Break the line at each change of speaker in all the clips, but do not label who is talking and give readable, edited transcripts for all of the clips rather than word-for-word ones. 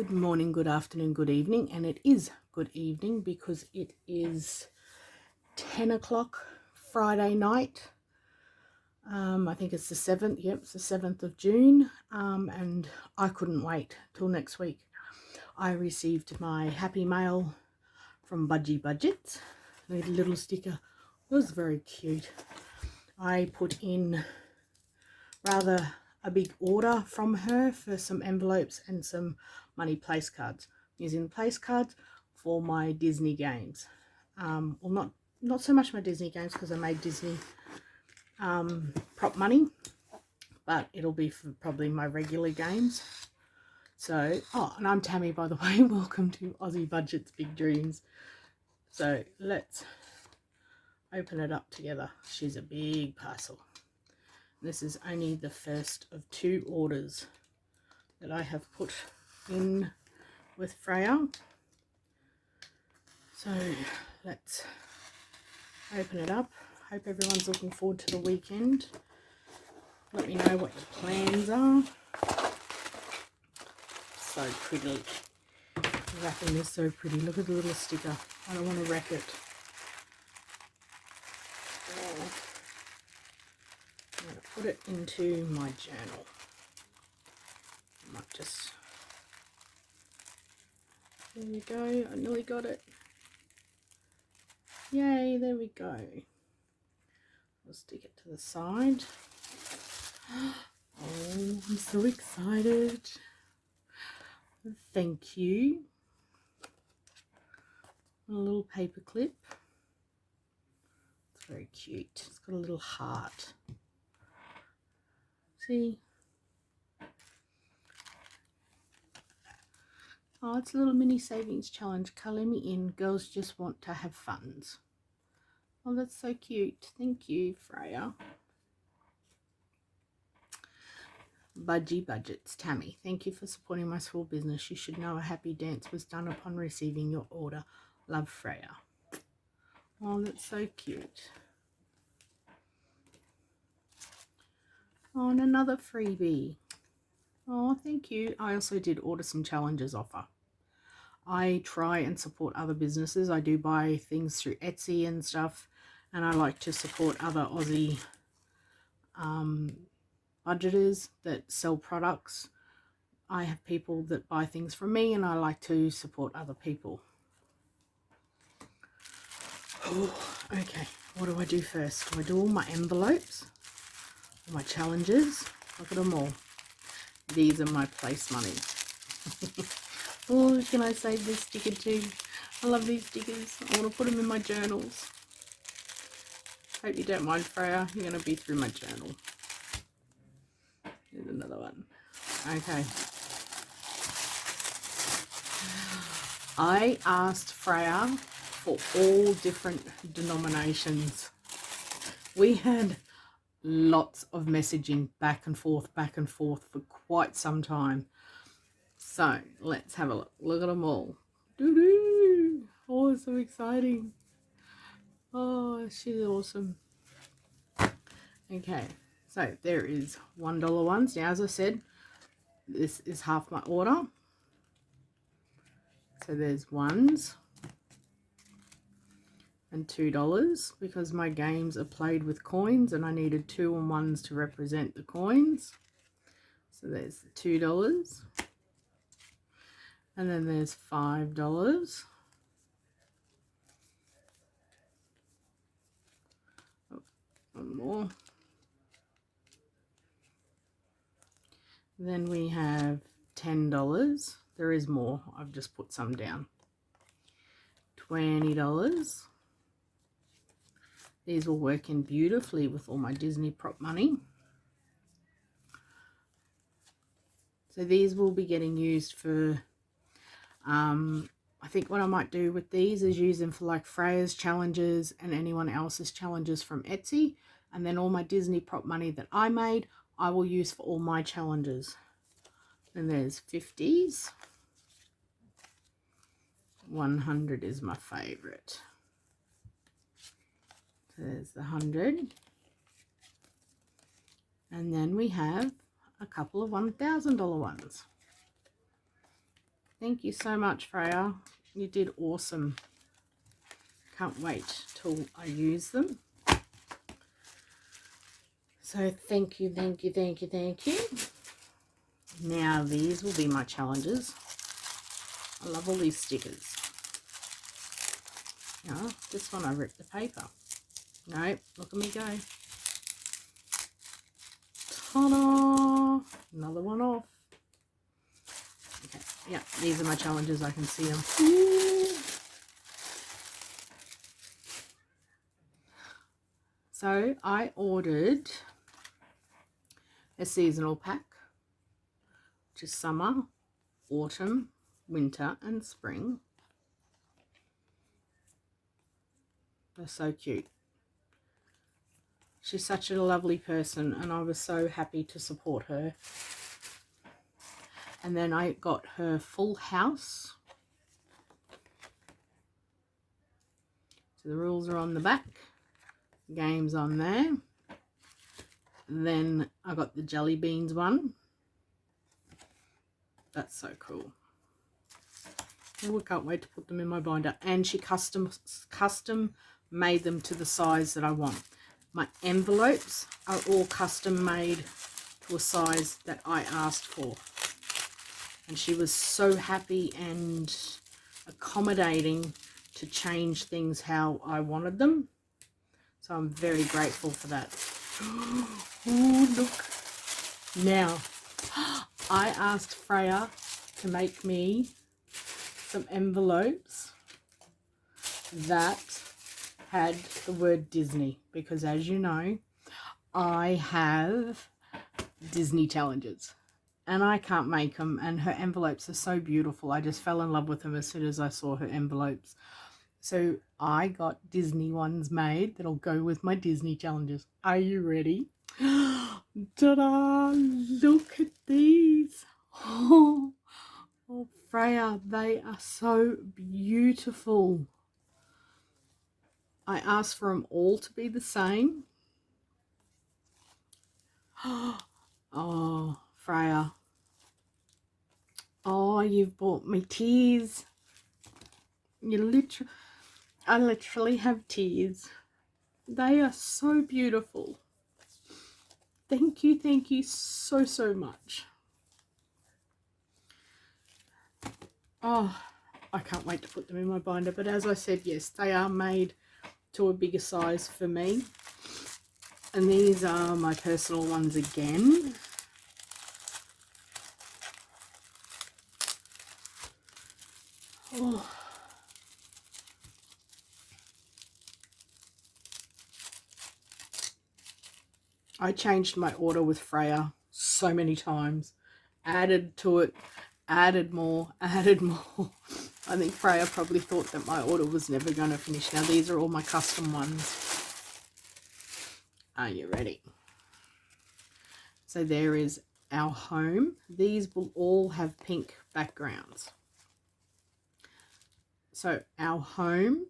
Good morning, good afternoon, good evening, and it is good evening because it is 10 o'clock Friday night. I think it's the 7th, yep, it's the 7th of June, and I couldn't wait till next week. I received my happy mail from Budgie Budgets, a little sticker. It was very cute. I put in rather a big order from her for some envelopes and some money place cards. Using the place cards for my Disney games. Well, not so much my Disney games because I made Disney prop money, but it'll be for probably my regular games. So, oh, and I'm Tammy, by the way. Welcome to Aussie Budgets Big Dreams. So let's open it up together. She's a big parcel. This is only the first of 2 orders that I have put in with Freya. So let's open it up. Hope everyone's looking forward to the weekend. Let me know what your plans are. So pretty. The wrapping is so pretty. Look at the little sticker. I don't want to wreck it. I'm going to put it into my journal. I might just... There we go. I nearly got it. Yay, there we go. I'll stick it to the side. Oh, I'm so excited. Thank you. A little paper clip. It's very cute. It's got a little heart. See? Oh, it's a little mini savings challenge. Colour me in. Girls just want to have funds. Oh, that's so cute. Thank you, Freya. Budgie Budgets. Tammy, thank you for supporting my small business. You should know a happy dance was done upon receiving your order. Love, Freya. Oh, that's so cute. Oh, and another freebie. Oh, thank you. I also did order some challenges offer. I try and support other businesses. I do buy things through Etsy and stuff, and I like to support other Aussie budgeters that sell products. I have people that buy things from me, and I like to support other people. Oh, okay, what do I do first? Do I do all my envelopes? All my challenges? Look at them all. These are my place money. Oh, can I save this sticker too? I love these stickers. I want to put them in my journals. Hope you don't mind, Freya. You're going to be through my journal. Here's another one. Okay. I asked Freya for all different denominations. We had lots of messaging back and forth for quite some time. So let's have a look. Look at them all. Doo-doo. Oh, so exciting. Oh, she's awesome. Okay, so there is $1 ones. Now, as I said, this is half my order. So there's ones and $2 because my games are played with coins and I needed 2 and 1s to represent the coins. So there's the $2. And then there's $5. Oh, one more. Then we have $10. There is more. I've just put some down. $20. These will work in beautifully with all my Disney prop money. So these will be getting used for, I think what I might do with these is use them for like Freya's challenges and anyone else's challenges from Etsy. And then all my Disney prop money that I made, I will use for all my challenges. And there's 50s. 100 is my favorite. So there's the 100. And then we have a couple of $1,000 ones. Thank you so much, Freya. You did awesome. Can't wait till I use them. So thank you, thank you, thank you, thank you. Now these will be my challenges. I love all these stickers. Oh, this one I ripped the paper. Nope, look at me go. Ta-da! Another one off. Okay, yeah, these are my challenges. I can see them. So I ordered a seasonal pack, which is summer, autumn, winter and spring. They're so cute. She's such a lovely person and I was so happy to support her. And then I got her full house. So the rules are on the back. Games on there. Then I got the jelly beans one. That's so cool. Oh, I can't wait to put them in my binder. And she custom made them to the size that I want. My envelopes are all custom made to a size that I asked for. And she was so happy and accommodating to change things how I wanted them. So I'm very grateful for that. Oh, look. Now, I asked Freya to make me some envelopes that had the word Disney, because as you know, I have Disney challenges and I can't make them, and her envelopes are so beautiful. I just fell in love with them as soon as I saw her envelopes. So I got Disney ones made that'll go with my Disney challenges. Are you ready? Ta-da! Look at these. Oh, Freya, they are so beautiful. I asked for them all to be the same. Oh, Freya. Oh, you've brought me tears. I literally have tears. They are so beautiful. Thank you so, so much. Oh, I can't wait to put them in my binder. But as I said, yes, they are made to a bigger size for me. And these are my personal ones again. Oh. I changed my order with Freya so many times. Added to it, added more, added more. I think Freya probably thought that my order was never going to finish. Now these are all my custom ones. Are you ready? So there is our home. These will all have pink backgrounds. So our home,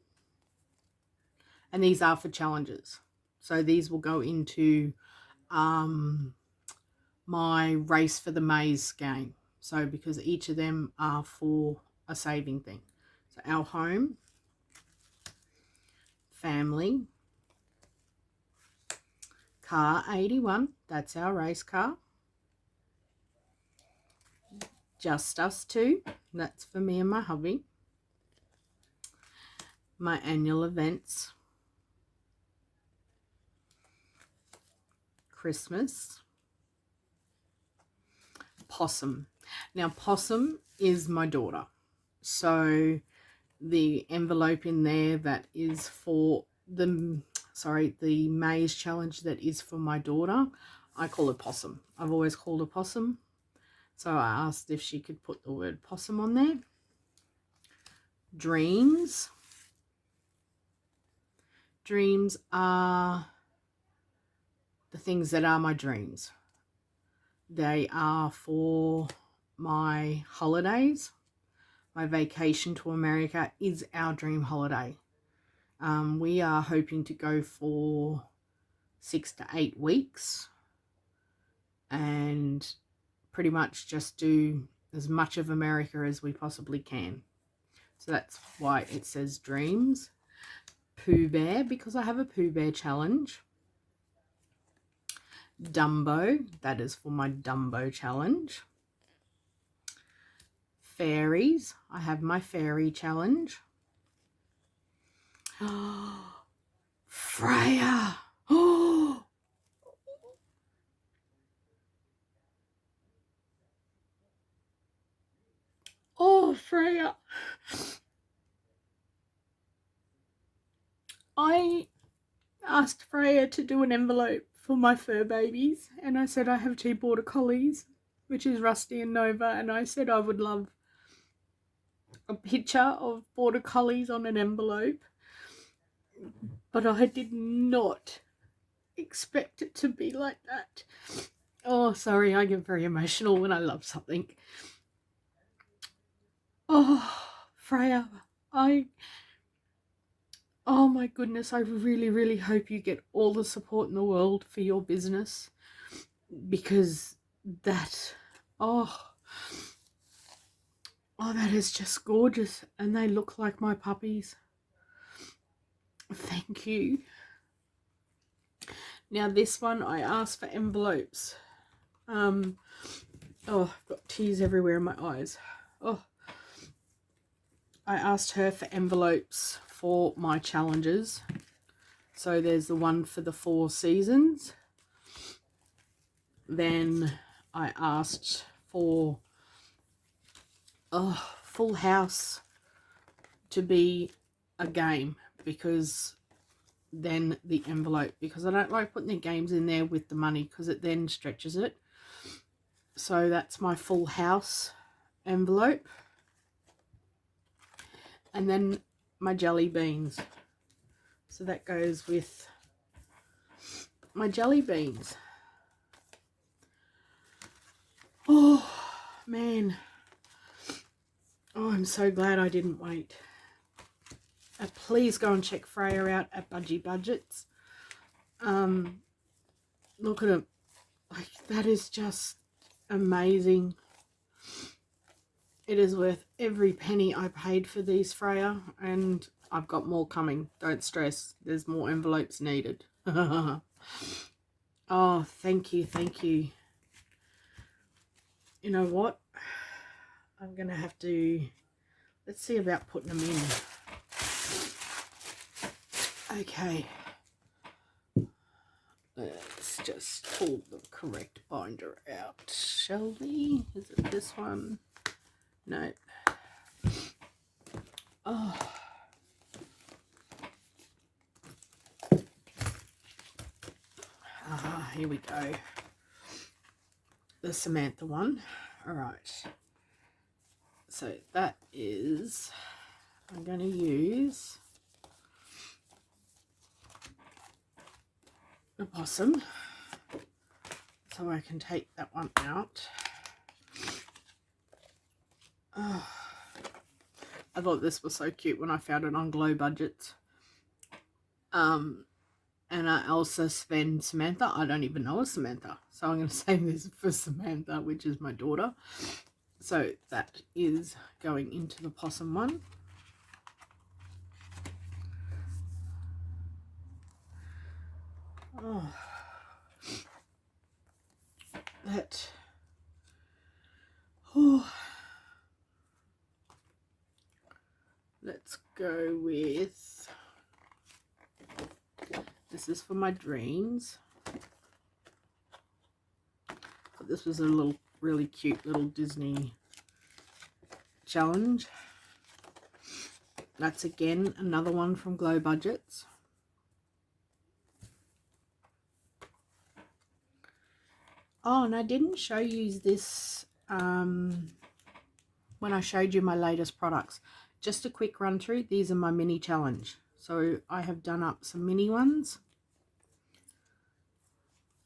and these are for challenges. So these will go into my Race for the Maze game. So because each of them are for a saving thing. So our home, family, car 81, that's our race car. Just us two, that's for me and my hubby. My annual events, Christmas, Possum. Now Possum is my daughter, so the envelope in there that is for the maze challenge that is for my daughter, I call her Possum. I've always called her Possum, so I asked if she could put the word possum on there. Dreams are the things that are my dreams. They are for my holidays. My vacation to America is our dream holiday. We are hoping to go for 6 to 8 weeks and pretty much just do as much of America as we possibly can. So that's why it says dreams. Pooh Bear, because I have a Pooh Bear challenge. Dumbo, that is for my Dumbo challenge. Fairies, I have my fairy challenge. Freya. Oh, Freya. I asked Freya to do an envelope for my fur babies, and I said I have 2 border collies, which is Rusty and Nova, and I said I would love a picture of border collies on an envelope, but I did not expect it to be like that. Oh, sorry, I get very emotional when I love something. Oh, Freya, oh my goodness, I really, really hope you get all the support in the world for your business, because that, oh, that is just gorgeous, and they look like my puppies. Thank you. Now this one, I asked for envelopes. Oh, I've got tears everywhere in my eyes. Oh, I asked her for envelopes for my challenges. So there's the one for the 4 seasons. Then I asked for Full House to be a game, because then the envelope, because I don't like putting the games in there with the money, because it then stretches it. So that's my Full House envelope. And then my jelly beans. So that goes with my jelly beans. Oh, man. Oh, I'm so glad I didn't wait. Please go and check Freya out at Budgie Budgets. Look at it. Like, that is just amazing. It is worth every penny I paid for these, Freya, and I've got more coming. Don't stress. There's more envelopes needed. Oh, thank you, thank you. You know what? I'm going to have to... Let's see about putting them in. Okay. Let's just pull the correct binder out, shall we? Is it this one? No. Oh. Here we go. The Samantha one. All right. So that is, I'm going to use the possum, so I can take that one out. Oh, I thought this was so cute when I found it on Glow Budgets. And Elsa, Sven, Samantha. I don't even know a Samantha, so I'm going to save this for Samantha, which is my daughter. So that is going into the possum one. Oh, that. Oh. Let's go with, this is for my dreams. But this was a little, really cute little Disney challenge. That's again another one from Glow Budgets. Oh, and I didn't show you this when I showed you my latest products. Just a quick run through. These are my mini challenge. So I have done up some mini ones.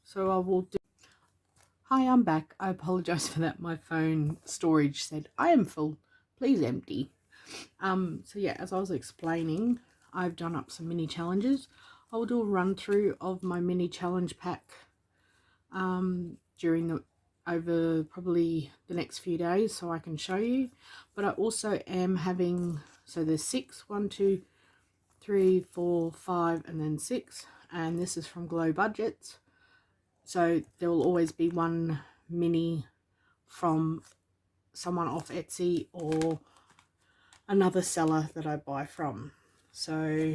So I will do. Hi, I'm back. I apologize for that. My phone storage said, I am full. Please empty. So yeah, as I was explaining, I've done up some mini challenges. I'll do a run through of my mini challenge pack during the over probably the next few days so I can show you. But I also am having, so there's 6, 1, 2, 3, 4, 5, and then 6, and this is from Glow Budgets. So there will always be one mini from someone off Etsy or another seller that I buy from. So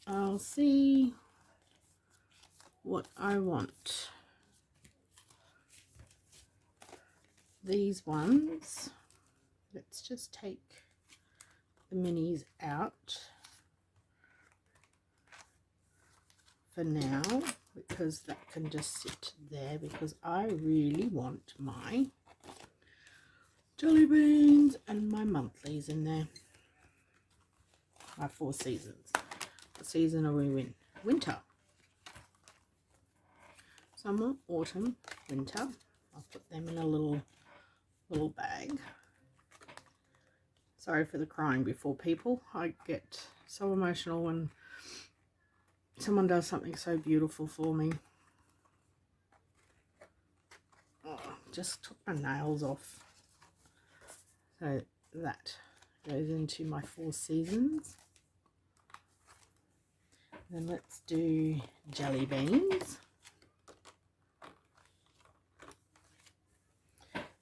I'll see what I want. These ones, let's just take the minis out for now, because that can just sit there, because I really want my jelly beans and my monthlies in there. My 4 seasons. What season are we in? Winter. Summer, autumn, winter. I'll put them in a little bag. Sorry for the crying before people. I get so emotional when someone does something so beautiful for me. Oh, just took my nails off. So that goes into my 4 seasons. Then let's do jelly beans.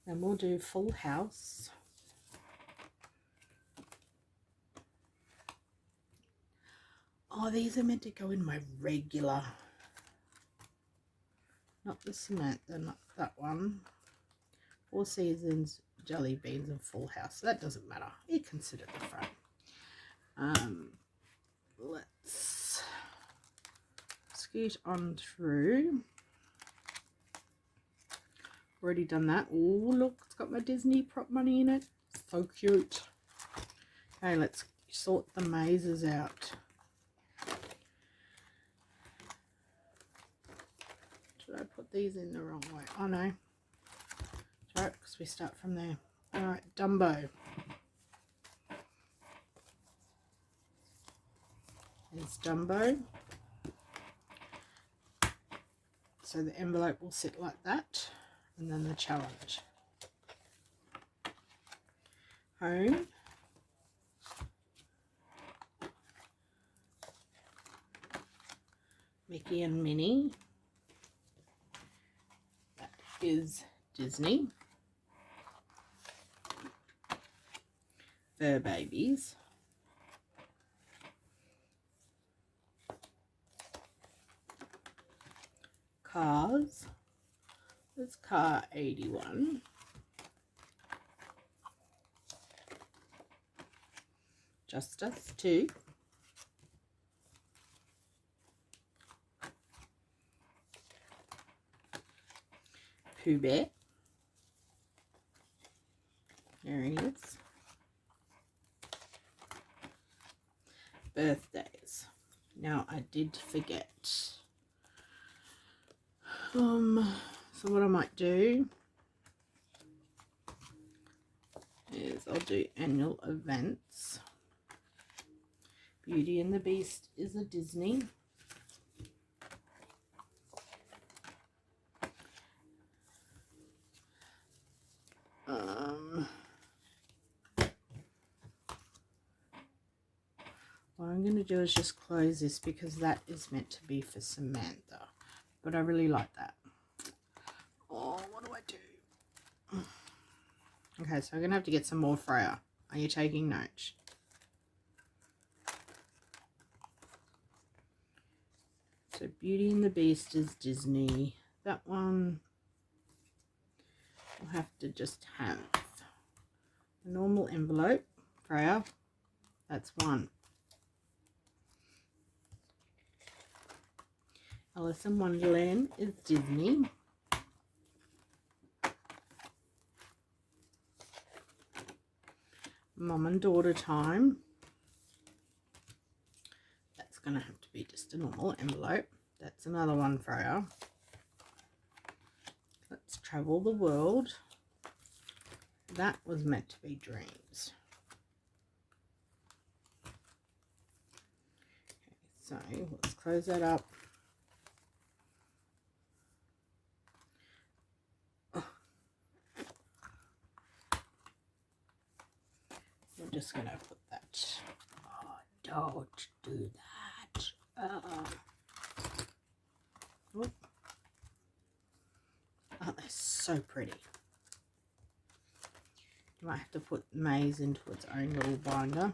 Then we'll do Full House. Oh, these are meant to go in my regular, not the Samantha, not that one. 4 seasons, jelly beans, and Full House. That doesn't matter. You can sit at the front. Let's scoot on through. Already done that. Oh, look, it's got my Disney prop money in it. So cute. Okay, let's sort the mazes out. Did I put these in the wrong way? Oh no. Right, because we start from there. Alright, Dumbo. There's Dumbo. So the envelope will sit like that. And then the challenge. Home. Mickey and Minnie. That is Disney. Fur Babies. Cars. That's car 81. Just Us 2. Pooh Bear. There he is. Birthdays. Now I did forget. So what I might do is I'll do annual events. Beauty and the Beast is a Disney. What I'm going to do is just close this, because that is meant to be for Samantha. But I really like that. Oh, what do I do? Okay, so I'm going to have to get some more Freya. Are you taking notes? So Beauty and the Beast is Disney. That one I'll have to just have a normal envelope. Freya, that's 1. Alice in Wonderland is Disney. Mum and Daughter Time. That's going to have to be just a normal envelope. That's another one, Freya. Let's Travel the World. That was meant to be Dreams. Okay, so let's close that up. just going to put that. Oh, don't do that. Oh, aren't they so pretty? You might have to put maize into its own little binder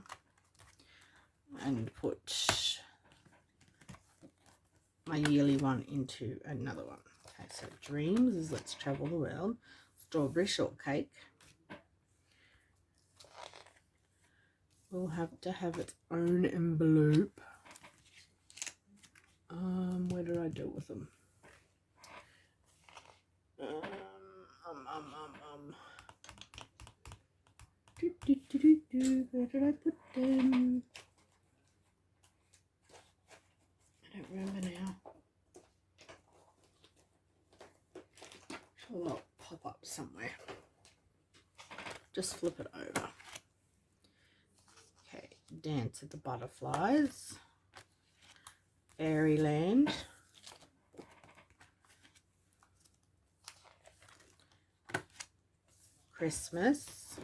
and put my yearly one into another one. Okay, so Dreams is Let's Travel the World. Strawberry Shortcake will have to have its own envelope. Where did I do with them? Where did I put them? I don't remember now. Sure they'll pop up somewhere. Just flip it over. Okay, Dance of the Butterflies. Fairyland. Christmas.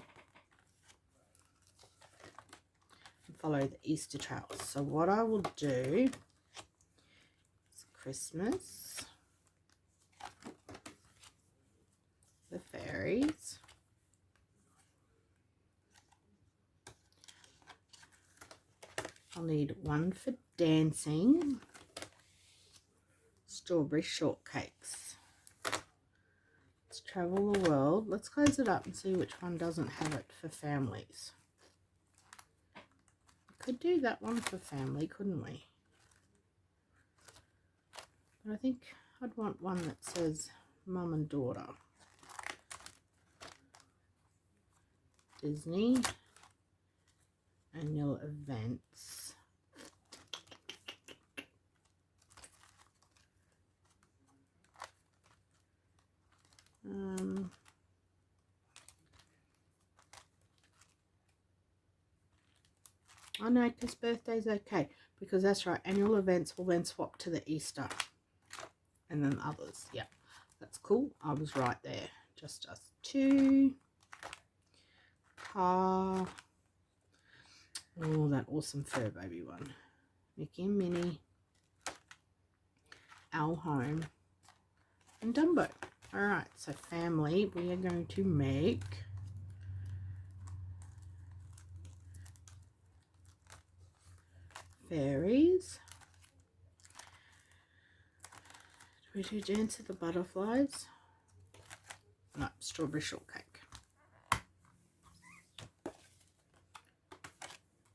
And follow the Easter trails. So what I will do is Christmas, the fairies, I'll need one for dancing, Strawberry Shortcakes. Let's Travel the World. Let's close it up and see which one doesn't have it for families. We could do that one for family, couldn't we? But I think I'd want one that says Mum and Daughter. Disney Annual Events. Oh no, because birthday's okay, because that's right, annual events will then swap to the Easter and then others. Yeah, that's cool. I was right there. Just us two. Car. Oh, that awesome fur baby one. Mickey and Minnie. Our Home. And Dumbo. Alright, so family, we are going to make fairies. Do we do Dance of the Butterflies? No, Strawberry Shortcake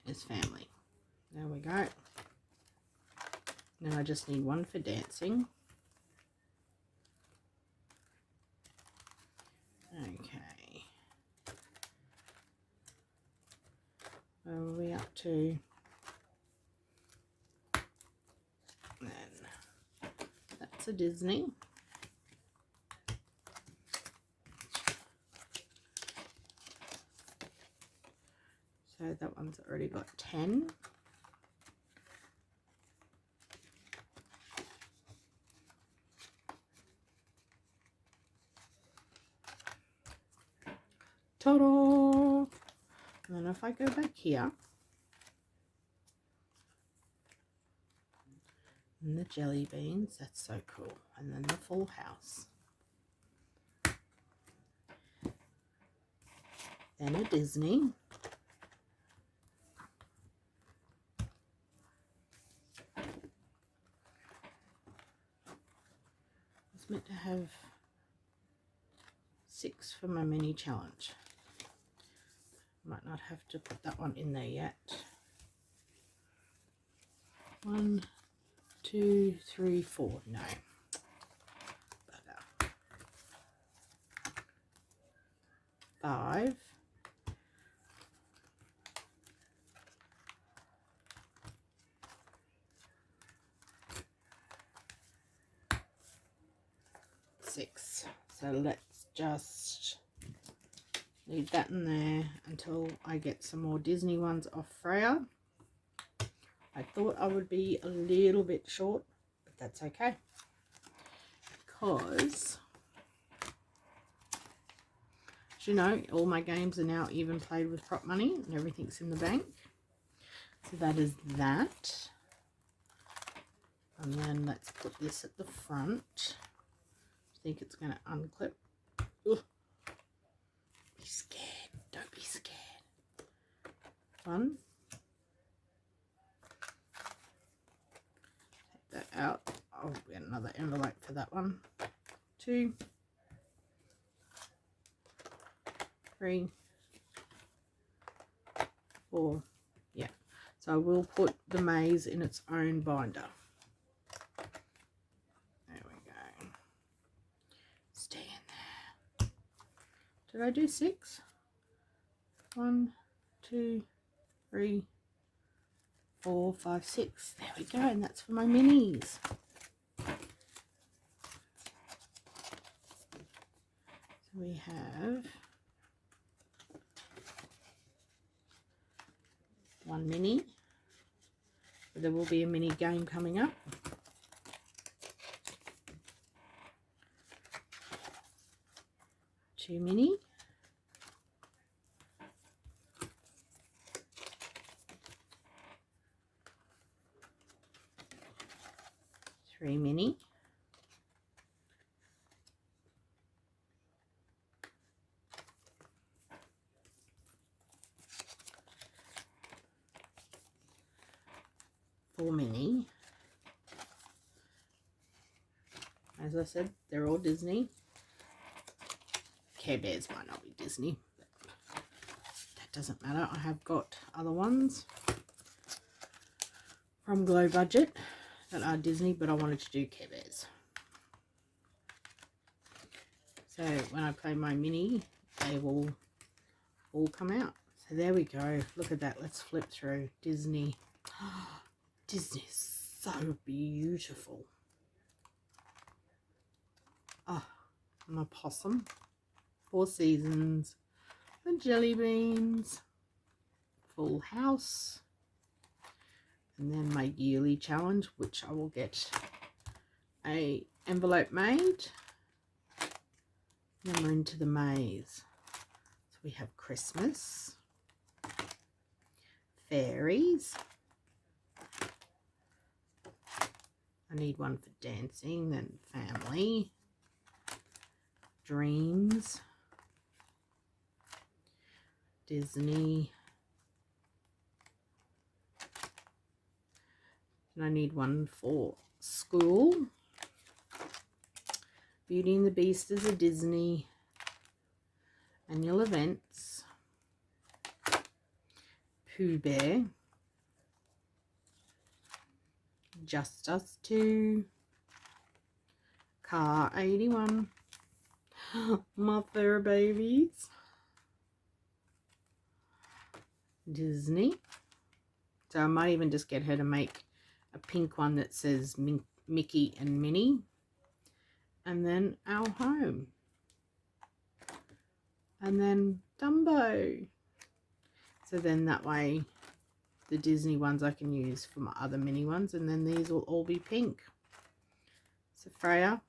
is family. There we go. Now I just need one for dancing. Okay. Where are we up to? Then that's a Disney. So that one's already got 10. Ta-da! And then if I go back here, and the jelly beans, that's so cool. And then the Full House. Then a Disney. It's meant to have 6 for my mini challenge. Might not have to put that one in there yet. 1, 2, 3, 4. No. Bugger. 5. 6. So let's just leave that in there until I get some more Disney ones off Freya. I thought I would be a little bit short, but that's okay, because you know, all my games are now even played with prop money and everything's in the bank. So that is that. And then let's put this at the front. I think it's going to unclip. Ugh. Be scared. Don't be scared. One. Take that out. I'll get another envelope for that one. 2, 3, 4. Yeah. So I will put the maze in its own binder. There we go. Stay in there. Did I do 6? 1, 2, 3, 4, 5, 6. There we go. And that's for my minis. So we have 1 mini. There will be a mini game coming up. 2 mini. 3 mini. 4 mini. As I said, they're all Disney. Care Bears might not be Disney, but that doesn't matter. I have got other ones from Glow Budget that are Disney, but I wanted to do Care Bears. So when I play my mini, they will all come out. So there we go. Look at that. Let's flip through. Disney. Disney is so beautiful. Oh, an opossum. 4 Seasons. The jelly beans. Full House. And then my yearly challenge, which I will get a envelope made. Then we're into the maze. So we have Christmas. Fairies. I need one for dancing, then family, dreams, Disney, and I need one for school. Beauty and the Beast is a Disney, annual events, Pooh Bear, Just Us 2, Car 81, my fur babies, Disney. So I might even just get her to make a pink one that says Mickey and Minnie, and then our home, and then Dumbo. So then that way the Disney ones I can use for my other mini ones, and then these will all be pink. So Freya,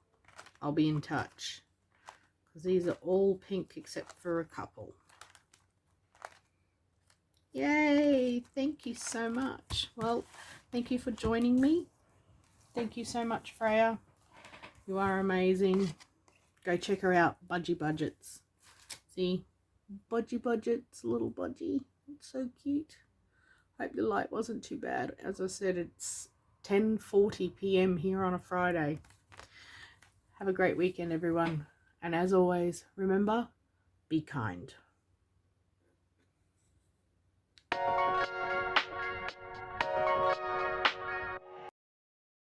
I'll be in touch, because these are all pink except for a couple. Yay! Thank you so much. Well, thank you for joining me. Thank you so much, Freya. You are amazing. Go check her out, Budgie Budgets. See? Budgie Budgets, little Budgie. It's so cute. Hope the light wasn't too bad. As I said, it's 10:40 p.m. here on a Friday. Have a great weekend, everyone. And as always, remember, be kind.